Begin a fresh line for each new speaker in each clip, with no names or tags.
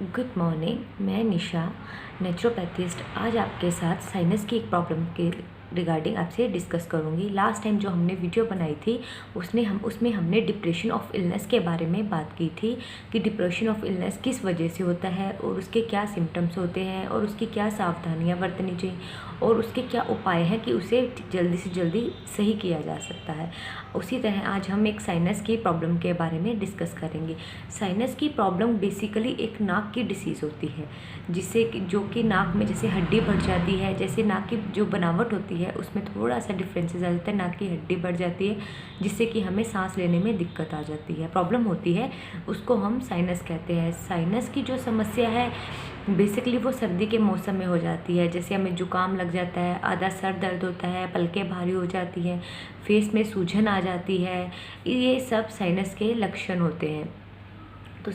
Good morning. मैं निशा, नेचुरोपैथिस्ट, आज आपके साथ साइनस की एक प्रॉब्लम के रिगार्डिंग आपसे डिस्कस करूंगी। लास्ट टाइम जो हमने वीडियो बनाई थी उसमें हमने डिप्रेशन ऑफ इलनेस के बारे में बात की थी कि डिप्रेशन ऑफ इलनेस किस वजह से होता है और उसके क्या सिम्टम्स होते हैं और उसकी क्या सावधानियां बरतनी चाहिए और उसके क्या उपाय हैं कि उसे जल्दी से जल्दी सही किया जा सकता है। उसी तरह आज हम एक साइनस की प्रॉब्लम के बारे में डिस्कस करेंगे। साइनस की प्रॉब्लम बेसिकली एक नाक की डिसीज़ होती है, जिससे जो कि नाक में जैसे हड्डी बढ़ जाती है, जैसे नाक की जो बनावट होती है उसमें थोड़ा सा डिफरेंसेस आ जाता है, नाक की हड्डी बढ़ जाती है जिससे कि हमें सांस लेने में दिक्कत आ जाती है, प्रॉब्लम होती है, उसको हम साइनस कहते हैं। साइनस की जो समस्या है बेसिकली वो सर्दी के मौसम में हो जाती है, जैसे हमें जुकाम लग जाता है, आधा सर दर्द होता है, पलकें भारी हो जाती हैं, फेस में सूजन आ जाती है, ये सब साइनस के लक्षण होते हैं। तो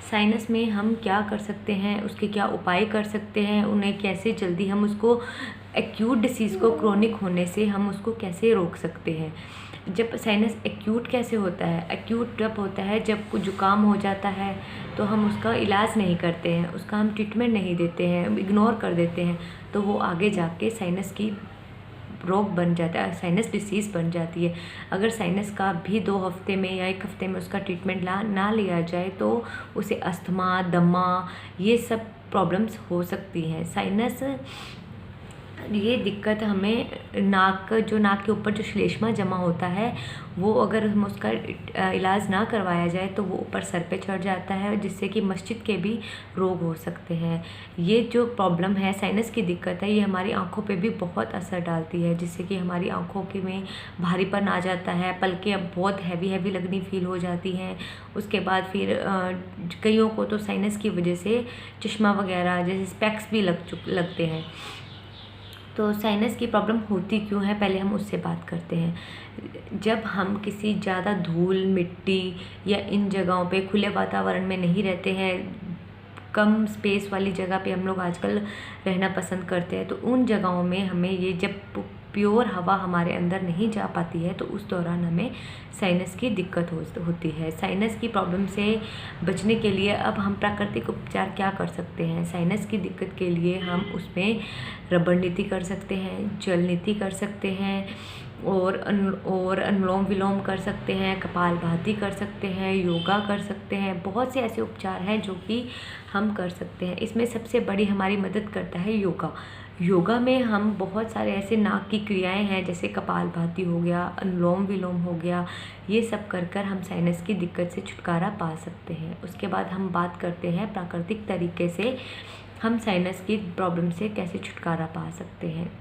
साइनस में हम क्या कर सकते हैं, उसके क्या उपाय कर सकते हैं, उन्हें कैसे जल्दी हम उसको एक्यूट डिसीज़ को क्रोनिक होने से हम उसको कैसे रोक सकते हैं। जब साइनस एक्यूट कैसे होता है, एक्यूट जब होता है जब कुछ जुकाम हो जाता है तो हम उसका इलाज नहीं करते हैं, उसका हम ट्रीटमेंट नहीं देते हैं, इग्नोर कर देते हैं, तो वो आगे जाके साइनस की रोग बन जाता है, साइनस डिसीज़ बन जाती है। अगर साइनस का भी 2 हफ्ते में या 1 हफ्ते में उसका ट्रीटमेंट ना लिया जाए तो उसे अस्थमा, दमा, ये सब प्रॉब्लम्स हो सकती हैं। साइनस ये दिक्कत हमें नाक के ऊपर जो श्लेष्मा जमा होता है वो अगर हम उसका इलाज ना करवाया जाए तो वो ऊपर सर पे चढ़ जाता है, जिससे कि मस्तिष्क के भी रोग हो सकते हैं। ये जो प्रॉब्लम है, साइनस की दिक्कत है, ये हमारी आंखों पे भी बहुत असर डालती है, जिससे कि हमारी आंखों के में भारीपन आ जाता है, पलकें अब बहुत हैवी लगनी फील हो जाती हैं। उसके बाद फिर कईयों को तो साइनस की वजह से चश्मा वगैरह जैसे स्पेक्स भी लगते हैं। तो साइनस की प्रॉब्लम होती क्यों है, पहले हम उससे बात करते हैं। जब हम किसी ज़्यादा धूल, मिट्टी या इन जगहों पे खुले वातावरण में नहीं रहते हैं, कम स्पेस वाली जगह पे हम लोग आजकल रहना पसंद करते हैं, तो उन जगहों में हमें ये जब प्योर हवा हमारे अंदर नहीं जा पाती है तो उस दौरान हमें साइनस की दिक्कत होती है। साइनस की प्रॉब्लम से बचने के लिए अब हम प्राकृतिक उपचार क्या कर सकते हैं। साइनस की दिक्कत के लिए हम उसमें रबड़ नीति कर सकते हैं, जल नीति कर सकते हैं और अनुलोम विलोम कर सकते हैं, कपालभाति कर सकते हैं, योगा कर सकते हैं। बहुत से ऐसे उपचार हैं जो कि हम कर सकते हैं। इसमें सबसे बड़ी हमारी मदद करता है योगा। योगा में हम बहुत सारे ऐसे नाक की क्रियाएं हैं, जैसे कपालभाति हो गया, अनुलोम विलोम हो गया, ये सब कर हम साइनस की दिक्कत से छुटकारा पा सकते हैं। उसके बाद हम बात करते हैं प्राकृतिक तरीके से हम साइनस की प्रॉब्लम से कैसे छुटकारा पा सकते हैं।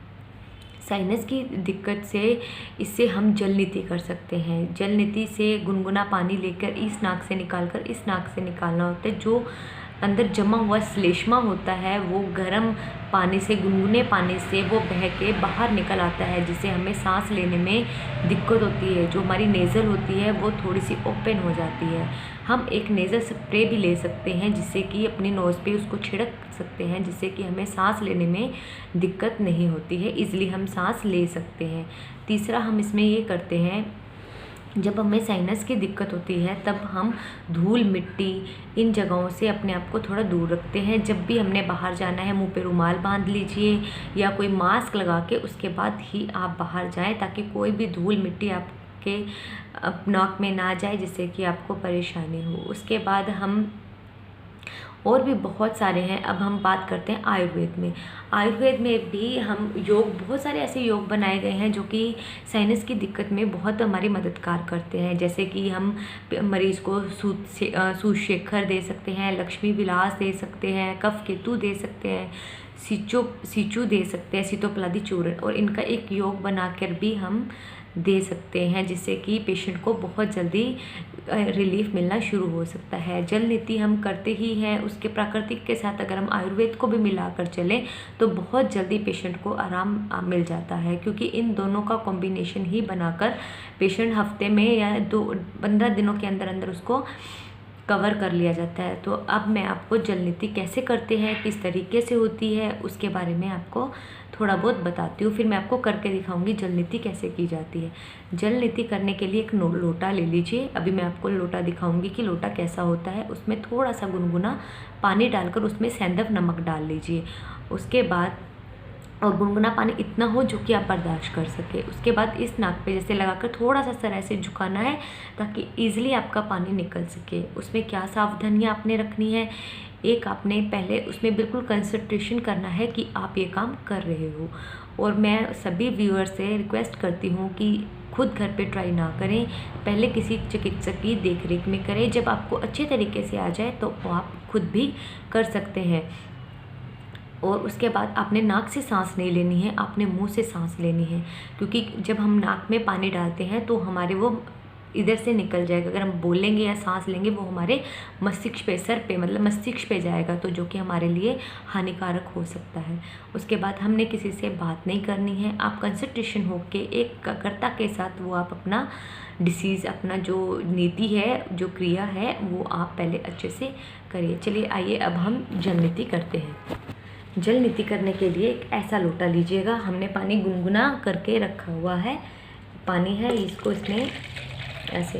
साइनस की दिक्कत से इससे हम जल नीति कर सकते हैं। जल नीति से गुनगुना पानी लेकर इस नाक से निकालना होता है। जो अंदर जमा हुआ श्लेष्मा होता है वो गर्म पानी से, गुनगुने पानी से वो बह के बाहर निकल आता है, जिससे हमें सांस लेने में दिक्कत होती है। जो हमारी नेज़ल होती है वो थोड़ी सी ओपन हो जाती है। हम एक नेज़ल स्प्रे भी ले सकते हैं, जिससे कि अपनी नोज़ पे उसको छिड़क सकते हैं, जिससे कि हमें सांस लेने में दिक्कत नहीं होती है, इजीली हम सांस ले सकते हैं। तीसरा हम इसमें ये करते हैं, जब हमें साइनस की दिक्कत होती है तब हम धूल, मिट्टी, इन जगहों से अपने आप को थोड़ा दूर रखते हैं। जब भी हमने बाहर जाना है मुंह पे रुमाल बांध लीजिए या कोई मास्क लगा के उसके बाद ही आप बाहर जाएं, ताकि कोई भी धूल मिट्टी आपके नाक में ना जाए, जिससे कि आपको परेशानी हो। उसके बाद हम और भी बहुत सारे हैं। अब हम बात करते हैं आयुर्वेद में। आयुर्वेद में भी हम बहुत सारे ऐसे योग बनाए गए हैं जो कि साइनस की दिक्कत में बहुत हमारी मददगार करते हैं। जैसे कि हम मरीज़ को सूतशेखर दे सकते हैं, लक्ष्मी विलास दे सकते हैं, कफ केतु दे सकते हैं, सीचू दे सकते हैं, सीतोपलादी चूर्ण, और इनका एक योग बनाकर भी हम दे सकते हैं, जिससे कि पेशेंट को बहुत जल्दी रिलीफ मिलना शुरू हो सकता है। जल नीति हम करते ही हैं, उसके प्राकृतिक के साथ अगर हम आयुर्वेद को भी मिलाकर चलें तो बहुत जल्दी पेशेंट को आराम मिल जाता है, क्योंकि इन दोनों का कॉम्बिनेशन ही बनाकर पेशेंट हफ्ते में या 15 दिनों के अंदर अंदर उसको कवर कर लिया जाता है। तो अब मैं आपको जल नीति कैसे करते हैं, किस तरीके से होती है, उसके बारे में आपको थोड़ा बहुत बताती हूँ, फिर मैं आपको करके दिखाऊंगी जल नीति कैसे की जाती है। जल नीति करने के लिए एक लोटा ले लीजिए। अभी मैं आपको लोटा दिखाऊंगी कि लोटा कैसा होता है। उसमें थोड़ा सा गुनगुना पानी डालकर उसमें सेंधव नमक डाल लीजिए। उसके बाद और गुनगुना पानी इतना हो जो कि आप बर्दाश्त कर सके। उसके बाद इस नाक पे जैसे लगाकर थोड़ा सा सर ऐसे झुकाना है ताकि ईजिली आपका पानी निकल सके। उसमें क्या सावधानियाँ आपने रखनी है, एक आपने पहले उसमें बिल्कुल कंसंट्रेशन करना है कि आप ये काम कर रहे हो। और मैं सभी व्यूअर्स से रिक्वेस्ट करती हूँ कि खुद घर पे ट्राई ना करें, पहले किसी चिकित्सक की देखरेख में करें। जब आपको अच्छे तरीके से आ जाए तो आप खुद भी कर सकते हैं। और उसके बाद आपने नाक से सांस नहीं लेनी है, आपने मुंह से सांस लेनी है, क्योंकि जब हम नाक में पानी डालते हैं तो हमारे वो इधर से निकल जाएगा। अगर हम बोलेंगे या सांस लेंगे वो हमारे मस्तिष्क पे, सर पे, मतलब मस्तिष्क पे जाएगा, तो जो कि हमारे लिए हानिकारक हो सकता है। उसके बाद हमने किसी से बात नहीं करनी है। आप कंसंट्रेशन होके एकाग्रता के साथ वो आप अपना डिसीज़, अपना जो नीति है, जो क्रिया है, वो आप पहले अच्छे से करिए। चलिए आइए अब हम जल नीति करते हैं। जल नीति करने के लिए एक ऐसा लोटा लीजिएगा। हमने पानी गुनगुना करके रखा हुआ है, पानी है, इसको इसमें ऐसे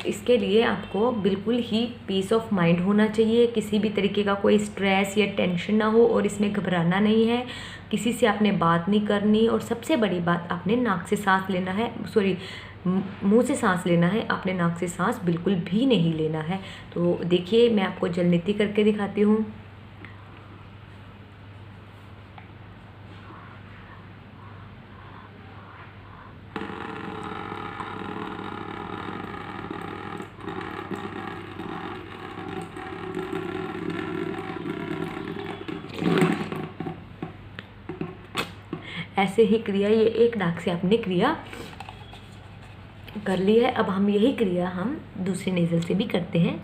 इसके लिए आपको बिल्कुल ही पीस ऑफ माइंड होना चाहिए। किसी भी तरीके का कोई स्ट्रेस या टेंशन ना हो, और इसमें घबराना नहीं है। किसी से आपने बात नहीं करनी, और सबसे बड़ी बात, आपने नाक से सांस लेना है, सॉरी मुंह से सांस लेना है, आपने नाक से सांस बिल्कुल भी नहीं लेना है। तो देखिए मैं आपको जल नीति करके दिखाती हूँ। ऐसे ही क्रिया, ये एक नाक से आपने क्रिया कर ली है। अब हम यही क्रिया हम दूसरे नेज़ल से भी करते हैं।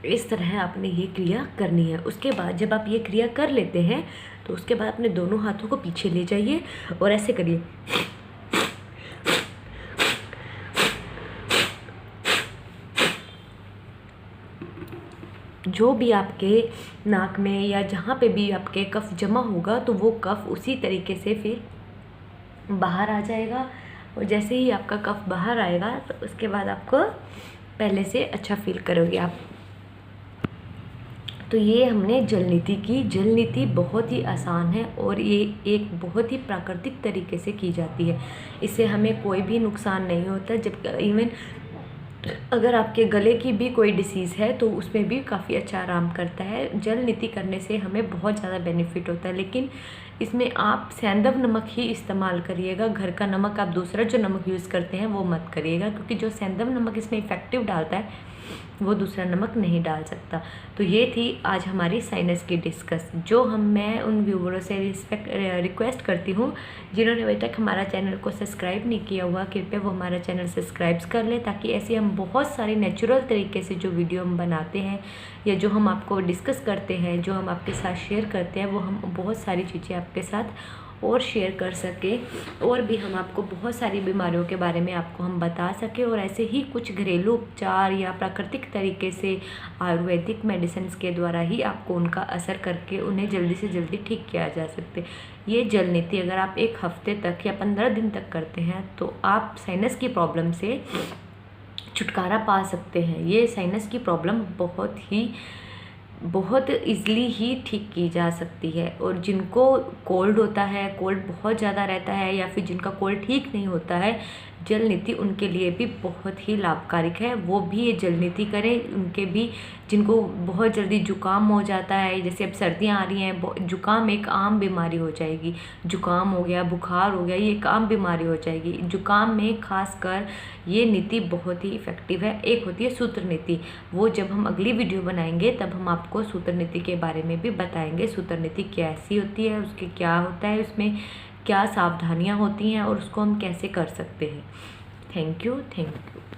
इस तरह आपने ये क्रिया करनी है। उसके बाद जब आप ये क्रिया कर लेते हैं तो उसके बाद अपने दोनों हाथों को पीछे ले जाइए और ऐसे करिए। जो भी आपके नाक में या जहाँ पे भी आपके कफ जमा होगा तो वो कफ उसी तरीके से फिर बाहर आ जाएगा। और जैसे ही आपका कफ बाहर आएगा तो उसके बाद आपको पहले से अच्छा फील करोगे आप। तो ये हमने जल नीति की। जल नीति बहुत ही आसान है और ये एक बहुत ही प्राकृतिक तरीके से की जाती है। इससे हमें कोई भी नुकसान नहीं होता। जब इवन अगर आपके गले की भी कोई डिसीज़ है तो उसमें भी काफ़ी अच्छा आराम करता है। जल नीति करने से हमें बहुत ज़्यादा बेनिफिट होता है, लेकिन इसमें आप सेंधव नमक ही इस्तेमाल करिएगा। घर का नमक, आप दूसरा जो नमक यूज़ करते हैं वो मत करिएगा, क्योंकि जो सेंधव नमक इसमें इफ़ेक्टिव डालता है वो दूसरा नमक नहीं डाल सकता। तो ये थी आज हमारी साइनस की डिस्कस। जो मैं उन व्यूअरों से रिक्वेस्ट करती हूँ जिन्होंने अभी तक हमारा चैनल को सब्सक्राइब नहीं किया हुआ, कृपया वो हमारा चैनल सब्सक्राइब कर लें, ताकि ऐसे हम बहुत सारे नेचुरल तरीके से जो वीडियो हम बनाते हैं या जो हम आपको डिस्कस करते हैं, जो हम आपके साथ शेयर करते हैं, वो हम बहुत सारी चीज़ें आपके साथ और शेयर कर सके, और भी हम आपको बहुत सारी बीमारियों के बारे में आपको हम बता सके। और ऐसे ही कुछ घरेलू उपचार या प्राकृतिक तरीके से आयुर्वेदिक मेडिसिन के द्वारा ही आपको उनका असर करके उन्हें जल्दी से जल्दी ठीक किया जा सकते। ये जल नीति अगर आप 1 हफ्ते तक या 15 दिन तक करते हैं तो आप साइनस की प्रॉब्लम से छुटकारा पा सकते हैं। ये साइनस की प्रॉब्लम बहुत ईज़िली ही ठीक की जा सकती है। और जिनको कोल्ड होता है, कोल्ड बहुत ज़्यादा रहता है, या फिर जिनका कोल्ड ठीक नहीं होता है, जल नीति उनके लिए भी बहुत ही लाभकारिक है। वो भी ये जल नीति करें। उनके भी जिनको बहुत जल्दी जुकाम हो जाता है, जैसे अब सर्दियाँ आ रही हैं, जुकाम एक आम बीमारी हो जाएगी। जुकाम हो गया, बुखार हो गया, ये एक आम बीमारी हो जाएगी। जुकाम में खासकर ये नीति बहुत ही इफ़ेक्टिव है। एक होती है सूत्र नीति, वो जब हम अगली वीडियो बनाएंगे तब हम आपको सूत्र नीति के बारे में भी बताएंगे। सूत्र नीति कैसी होती है, उसके क्या होता है, उसमें क्या सावधानियाँ होती हैं और उसको हम कैसे कर सकते हैं। Thank you.